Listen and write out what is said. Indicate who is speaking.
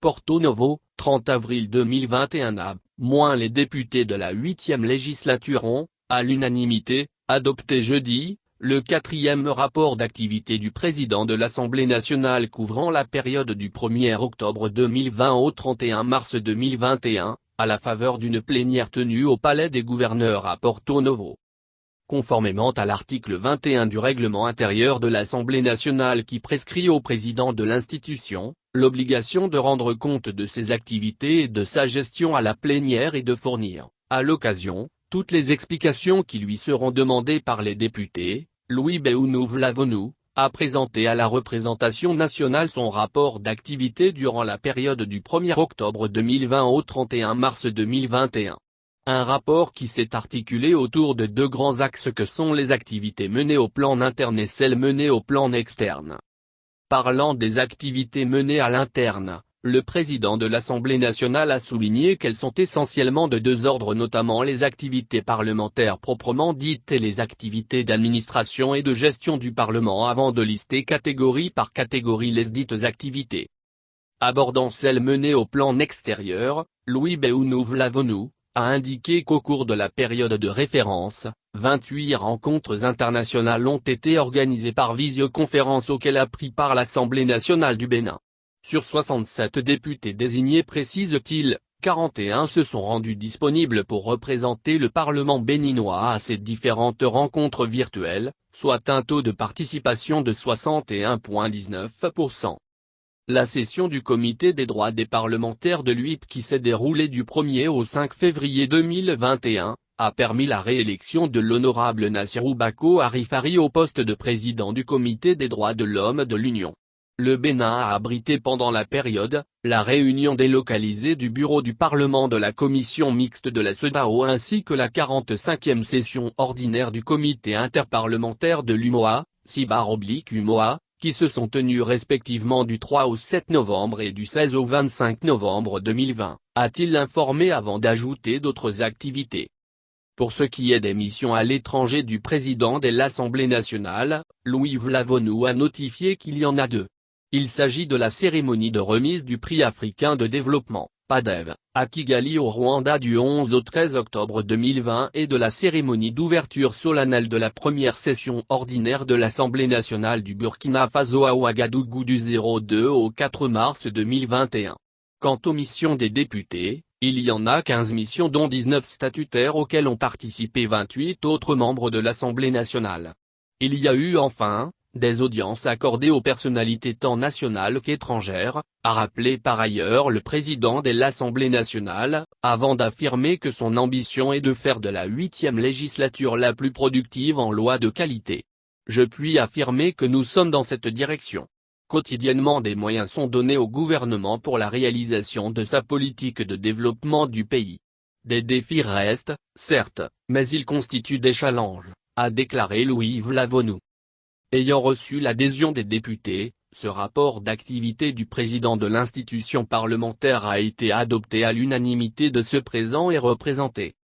Speaker 1: Porto Novo, 30 avril 2021 à les députés de la 8e législature ont, à l'unanimité, adopté jeudi, le 4e rapport d'activité du président de l'Assemblée nationale couvrant la période du 1er octobre 2020 au 31 mars 2021, à la faveur d'une plénière tenue au Palais des Gouverneurs à Porto Novo. Conformément à l'article 21 du règlement intérieur de l'Assemblée nationale qui prescrit au président de l'institution, l'obligation de rendre compte de ses activités et de sa gestion à la plénière et de fournir, à l'occasion, toutes les explications qui lui seront demandées par les députés, Louis Beunou Vlavonou a présenté à la représentation nationale son rapport d'activité durant la période du 1er octobre 2020 au 31 mars 2021. Un rapport qui s'est articulé autour de deux grands axes que sont les activités menées au plan interne et celles menées au plan externe. Parlant des activités menées à l'interne, le président de l'Assemblée nationale a souligné qu'elles sont essentiellement de deux ordres, notamment les activités parlementaires proprement dites et les activités d'administration et de gestion du Parlement, avant de lister catégorie par catégorie les dites activités. Abordant celles menées au plan extérieur, Louis Beunou Vlavonou a indiqué qu'au cours de la période de référence, 28 rencontres internationales ont été organisées par visioconférence auxquelles a pris part l'Assemblée nationale du Bénin. Sur 67 députés désignés, précise-t-il, 41 se sont rendus disponibles pour représenter le Parlement béninois à ces différentes rencontres virtuelles, soit un taux de participation de 61,19%. La session du Comité des droits des parlementaires de l'UIP qui s'est déroulée du 1er au 5 février 2021, a permis la réélection de l'honorable Nassirou Bako Arifari au poste de président du Comité des droits de l'homme de l'Union. Le Bénin a abrité pendant la période, la réunion délocalisée du bureau du Parlement de la Commission mixte de la CEDEAO ainsi que la 45e session ordinaire du Comité interparlementaire de l'UMOA, CIBAR/UMOA, qui se sont tenues respectivement du 3 au 7 novembre et du 16 au 25 novembre 2020, a-t-il informé avant d'ajouter d'autres activités. Pour ce qui est des missions à l'étranger du président de l'Assemblée nationale, Louis Vlavonou a notifié qu'il y en a deux. Il s'agit de la cérémonie de remise du prix africain de développement, PADEV, à Kigali au Rwanda du 11 au 13 octobre 2020 et de la cérémonie d'ouverture solennelle de la première session ordinaire de l'Assemblée nationale du Burkina Faso à Ouagadougou du 02 au 4 mars 2021. Quant aux missions des députés, il y en a 15 missions dont 19 statutaires auxquelles ont participé 28 autres membres de l'Assemblée nationale. Il y a eu enfin, des audiences accordées aux personnalités tant nationales qu'étrangères, a rappelé par ailleurs le président de l'Assemblée nationale, avant d'affirmer que son ambition est de faire de la 8e législature la plus productive en loi de qualité. Je puis affirmer que nous sommes dans cette direction. Quotidiennement des moyens sont donnés au gouvernement pour la réalisation de sa politique de développement du pays. Des défis restent, certes, mais ils constituent des challenges, a déclaré Louis Vlavonou. Ayant reçu l'adhésion des députés, ce rapport d'activité du président de l'institution parlementaire a été adopté à l'unanimité de ceux présents et représentés.